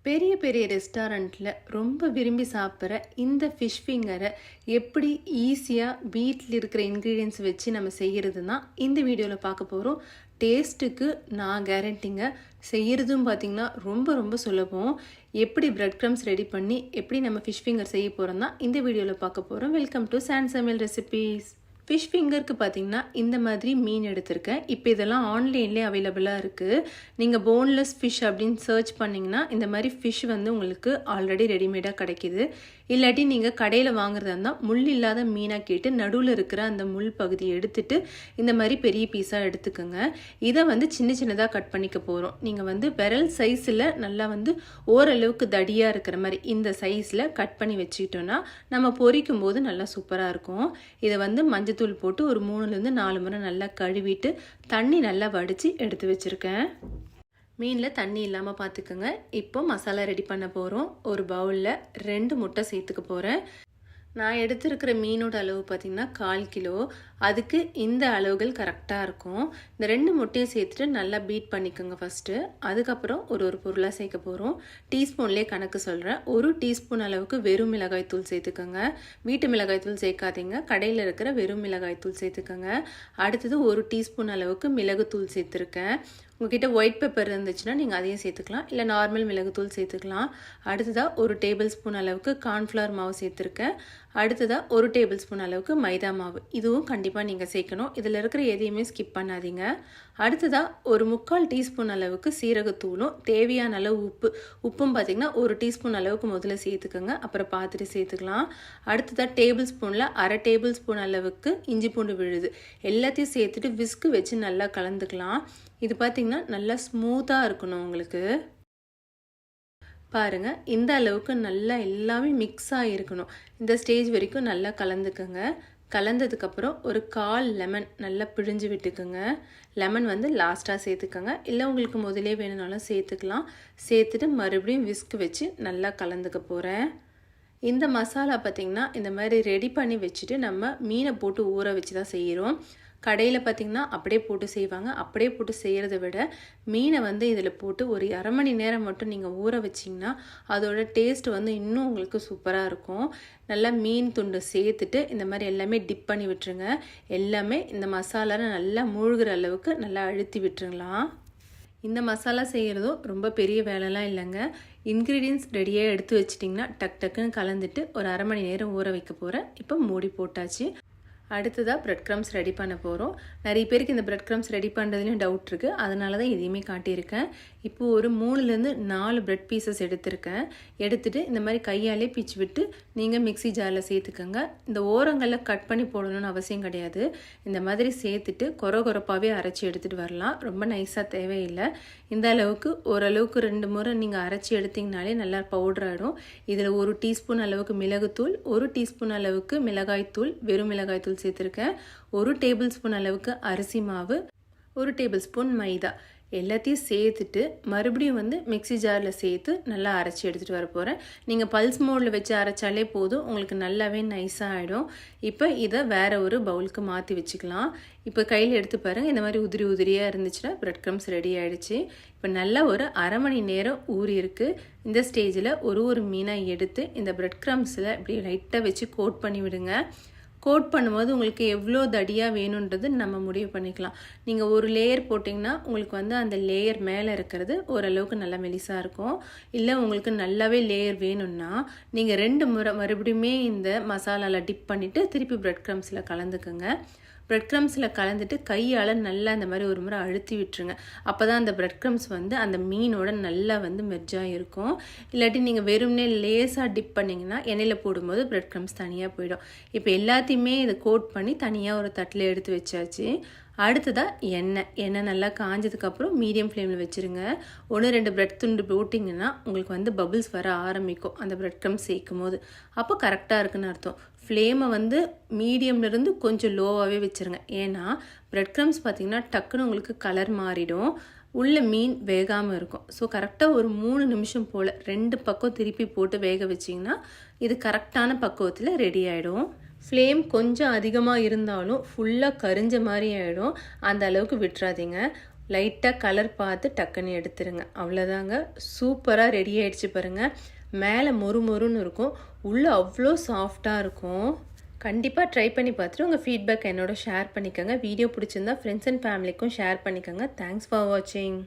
பெரிய பெரிய ரெஸ்டாரண்ட்டில் ரொம்ப விரும்பி சாப்பிட்ற இந்த ஃபிஷ் ஃபிங்கரை எப்படி ஈஸியாக வீட்டில் இருக்கிற இன்க்ரீடியன்ஸ் வச்சு நம்ம செய்கிறது தான் இந்த வீடியோவில் பார்க்க போகிறோம். டேஸ்ட்டுக்கு நான் கேரண்டிங்க. செய்கிறதும் பார்த்திங்கன்னா ரொம்ப ரொம்ப சுலபம். எப்படி பிரெட் க்ரம்ஸ் ரெடி பண்ணி எப்படி நம்ம ஃபிஷ் ஃபிங்கர் செய்ய போகிறோம் தான் இந்த வீடியோவில் பார்க்க போகிறோம். வெல்கம் டு சாண்ட் சமையல் ரெசிபீஸ். ஃபிஷ் ஃபிங்கருக்கு பார்த்திங்கன்னா இந்த மாதிரி மீன் எடுத்திருக்கேன். இப்போ இதெல்லாம் ஆன்லைன்லேயே அவைலபிளாக இருக்குது. நீங்கள் போன்லெஸ் ஃபிஷ் அப்படின்னு சர்ச் பண்ணிங்கன்னா இந்த மாதிரி ஃபிஷ் வந்து உங்களுக்கு ஆல்ரெடி ரெடிமேடாக கிடைக்கிது. இல்லாட்டி நீங்கள் கடையில் வாங்குறதா இருந்தால் முள் இல்லாத மீனாக கேட்டு நடுவில் இருக்கிற அந்த முள் பகுதியை எடுத்துட்டு இந்த மாதிரி பெரிய பீஸாக எடுத்துக்கோங்க. இதை வந்து சின்ன சின்னதாக கட் பண்ணிக்க போகிறோம். நீங்கள் வந்து விரல் சைஸில் நல்லா வந்து ஓரளவுக்கு தடியாக இருக்கிற மாதிரி இந்த சைஸில் கட் பண்ணி வச்சுக்கிட்டோன்னா நம்ம பொரிக்கும் போது நல்லா சூப்பராக இருக்கும். இதை வந்து மஞ்சத்தூள் போட்டு ஒரு 3லேருந்து 4 முறை நல்லா கழுவிட்டு தண்ணி நல்லா வடித்து எடுத்து வச்சுருக்கேன். மீனில் தண்ணி இல்லாமல் பார்த்துக்கோங்க. இப்போ மசாலா ரெடி பண்ண போகிறோம். ஒரு பவுலில் 2 முட்டை சேர்த்துக்க போகிறேன். நான் எடுத்துருக்கிற மீனோட அளவு பார்த்திங்கன்னா 1/4 கிலோ. அதுக்கு இந்த அளவுகள் கரெக்டாக இருக்கும். இந்த 2 முட்டையை சேர்த்துட்டு நல்லா பீட் பண்ணிக்கோங்க ஃபஸ்ட்டு. அதுக்கப்புறம் ஒரு பொருளாக சேர்க்க போகிறோம். டீஸ்பூன்லேயே கணக்கு சொல்கிறேன். 1 டீஸ்பூன் அளவுக்கு வெறும் மிளகாய்த்தூள் சேர்த்துக்கோங்க. வீட்டு மிளகாய்த்தூள் சேர்க்காதீங்க, கடையில் இருக்கிற வெறும் மிளகாய்த்தூள் சேர்த்துக்கோங்க. அடுத்தது 1 டீஸ்பூன் அளவுக்கு மிளகுத்தூள் சேர்த்துருக்கேன். உங்ககிட்ட ஒயிட் பெப்பர் இருந்துச்சுன்னா நீங்கள் அதையும் சேர்த்துக்கலாம், இல்லை நார்மல் மிளகுத்தூள் சேர்த்துக்கலாம். அடுத்ததாக 1 டேபிள் ஸ்பூன் அளவுக்கு கார்ன்ஃப்ளவர் மாவு சேர்த்துருக்கேன். அடுத்ததாக 1 டேபிள் ஸ்பூன் அளவுக்கு மைதா மாவு. இதுவும் கண்டிப்பாக நீங்கள் சேர்க்கணும். இதில் இருக்கிற எதையுமே ஸ்கிப் பண்ணாதீங்க. அடுத்ததாக 1/4 டீஸ்பூன் அளவுக்கு சீரகத்தூளும் தேவையான அளவு உப்பும் பார்த்திங்கன்னா 1 டீஸ்பூன் அளவுக்கு முதல்ல சேர்த்துக்கோங்க, அப்புறம் பார்த்துட்டு சேர்த்துக்கலாம். அடுத்ததாக டேபிள் ஸ்பூனில் 1/2 டேபிள் ஸ்பூன் அளவுக்கு இஞ்சி பூண்டு விழுது எல்லாத்தையும் சேர்த்துட்டு விஸ்கு வச்சு நல்லா கலந்துக்கலாம். இது பார்த்திங்கன்னா நல்லா ஸ்மூத்தாக இருக்கணும் உங்களுக்கு. பாருங்கள், இந்த அளவுக்கு நல்லா எல்லாமே மிக்ஸ் ஆகிருக்கணும். இந்த ஸ்டேஜ் வரைக்கும் நல்லா கலந்துக்கோங்க. கலந்ததுக்கப்புறம் ஒரு 1/4 லெமன் நல்லா பிழிஞ்சு விட்டுக்குங்க. லெமன் வந்து லாஸ்ட்டாக சேர்த்துக்கோங்க, இல்லை உங்களுக்கு முதலே வேணும்னாலும் சேர்த்துக்கலாம். சேர்த்துட்டு மறுபடியும் விஸ்க் வச்சு நல்லா கலந்துக்க போகிறேன். இந்த மசாலா பார்த்திங்கன்னா இந்த மாதிரி ரெடி பண்ணி வச்சுட்டு நம்ம மீனை போட்டு ஊற வச்சு தான் செய்கிறோம். கடையில் பார்த்திங்கன்னா அப்படியே போட்டு செய்வாங்க. அப்படியே போட்டு செய்கிறத விட மீனை வந்து இதில் போட்டு ஒரு 1/2 மணி நேரம் மட்டும் நீங்கள் ஊற வச்சிங்கன்னா அதோட டேஸ்ட் வந்து இன்னும் உங்களுக்கு சூப்பராக இருக்கும். நல்லா மீன் துண்டு சேர்த்துட்டு இந்த மாதிரி எல்லாமே டிப் பண்ணி விட்டுருங்க. எல்லாமே இந்த மசாலாவில் நல்லா மூழ்கிற அளவுக்கு நல்லா அழுத்தி விட்டுருங்களாம். இந்த மசாலா செய்கிறதும் ரொம்ப பெரிய வேலைலாம் இல்லைங்க. இன்க்ரீடியன்ஸ் ரெடியாக எடுத்து வச்சிட்டிங்கன்னா டக்குன்னு கலந்துட்டு ஒரு 1/2 மணி நேரம் ஊற வைக்க போகிறேன். இப்போ மூடி போட்டாச்சு. அடுத்ததாக பிரெட் க்ரம்ஸ் ரெடி பண்ண போகிறோம். நிறைய பேருக்கு இந்த பிரெட் க்ரம்ஸ் ரெடி பண்ணுறதுலேயும் டவுட் இருக்குது, அதனால தான் இதையுமே காட்டியிருக்கேன். இப்போது ஒரு 3லேருந்து 4 பிரெட் பீசஸ் எடுத்துருக்கேன். எடுத்துகிட்டு இந்த மாதிரி கையாலே பிச்சு விட்டு நீங்கள் மிக்ஸி ஜாரில் சேர்த்துக்கோங்க. இந்த ஓரங்களில் கட் பண்ணி போடணும்னு அவசியம் கிடையாது. இந்த மாதிரி சேர்த்துட்டு கொரகொரப்பாகவே அரைச்சி எடுத்துகிட்டு வரலாம். ரொம்ப நைஸாக தேவையில்லை. இந்த அளவுக்கு ஓரளவுக்கு 2 முறை நீங்கள் அரைச்சி எடுத்திங்கனாலே நல்லா பவுடர் ஆகிடும். இதில் 1 டீஸ்பூன் அளவுக்கு மிளகுத்தூள், 1 டீஸ்பூன் அளவுக்கு மிளகாய்த்தூள், வெறும் மிளகாய்த்தூள் சேர்த்துருக்கேன். 1 டேபிள் ஸ்பூன் அளவுக்கு அரிசி மாவு, 1 டேபிள் ஸ்பூன் மைதா எல்லாத்தையும் சேர்த்துட்டு மறுபடியும் வந்து மிக்ஸி ஜாரில் சேர்த்து நல்லா அரைச்சி எடுத்துகிட்டு வர போகிறேன். நீங்கள் பல்ஸ் மோடில் வச்சு அரைச்சாலே போதும், உங்களுக்கு நல்லாவே நைஸாக ஆகிடும். இப்போ இதை வேறு ஒரு பவுலுக்கு மாற்றி வச்சுக்கலாம். இப்போ கையில் எடுத்து பாருங்கள், இந்த மாதிரி உதிரியாக இருந்துச்சுன்னா பிரெட் க்ரம்ஸ் ரெடி ஆகிடுச்சு. இப்போ நல்லா ஒரு 1/2 மணி நேரம் ஊறி இருக்குது. இந்த ஸ்டேஜில் ஒரு மீனாக எடுத்து இந்த பிரெட் க்ரம்ஸில் இப்படி லைட்டாக வச்சு கோட் பண்ணி விடுங்க. கோட் பண்ணும்போது உங்களுக்கு எவ்வளோ தடியாக வேணுன்றது நம்ம முடிவு பண்ணிக்கலாம். நீங்கள் ஒரு லேயர் போட்டிங்கன்னா உங்களுக்கு வந்து அந்த லேயர் மேலே இருக்கிறது ஓரளவுக்கு நல்லா மெலிசாக இருக்கும். இல்லை உங்களுக்கு நல்லாவே லேயர் வேணும்னா நீங்கள் 2 முறை மறுபடியுமே இந்த மசாலாவில் டிப் பண்ணிவிட்டு திருப்பி பிரெட் க்ரம்ஸில் கலந்துக்குங்க. பிரெட் க்ரம்ஸில் கலந்துட்டு கையால் நல்லா இந்த மாதிரி ஒரு முறை அழுத்தி விட்டுருங்க. அப்போ தான் அந்த பிரெட் க்ரம்ஸ் வந்து அந்த மீனோட நல்லா வந்து மெர்ஜாக இருக்கும். இல்லாட்டி நீங்கள் வெறும்னே லேஸாக டிப் பண்ணிங்கன்னா எண்ணெயில் போடும்போது பிரெட் க்ரம்ஸ் தனியாக போயிடும். இப்போ எல்லாத்தையுமே இதை கோட் பண்ணி தனியாக ஒரு தட்டில் எடுத்து வச்சாச்சு. அடுத்ததாக எண்ணெய் நல்லா காஞ்சதுக்கப்புறம் மீடியம் ஃப்ளேமில் வச்சுருங்க. 1-2 பிரெட் துண்டு போட்டிங்கன்னா உங்களுக்கு வந்து பபிள்ஸ் வர ஆரம்பிக்கும் அந்த பிரெட் க்ரம்ஸ் சேர்க்கும் போது. அப்போ கரெக்டாக இருக்குன்னு அர்த்தம். ஃப்ளேமை வந்து மீடியம்லேருந்து கொஞ்சம் லோவாகவே வச்சுருங்க. ஏன்னா பிரெட் க்ரம்ஸ் பார்த்திங்கன்னா டக்குன்னு உங்களுக்கு கலர் மாறிடும், உள்ள மீன் வேகாமல் இருக்கும். ஸோ கரெக்டாக ஒரு 3 நிமிஷம் போல் 2 பக்கம் திருப்பி போட்டு வேக வச்சிங்கன்னா இது கரெக்டான பக்குவத்தில் ரெடி ஆகிடும். ஃப்ளேம் கொஞ்சம் அதிகமாக இருந்தாலும் ஃபுல்லாக கரிஞ்ச மாதிரி ஆகிடும். அந்த அளவுக்கு விட்டுறாதீங்க. லைட்டாக கலர் பார்த்து டக்குன்னு எடுத்துருங்க. அவ்வளோதாங்க. சூப்பராக ரெடி ஆகிடுச்சு பாருங்கள். மேலே மொறு மொறுன்னு இருக்கும், உள்ளே அவ்வளோ சாஃப்டாக இருக்கும். கண்டிப்பாக ட்ரை பண்ணி பார்த்துட்டு உங்கள் ஃபீட்பேக் என்னோட ஷேர் பண்ணிக்கோங்க. வீடியோ பிடிச்சிருந்தா ஃப்ரெண்ட்ஸ் அண்ட் ஃபேமிலிக்கும் ஷேர் பண்ணிக்கோங்க. தேங்க்ஸ் ஃபார் வாட்சிங்.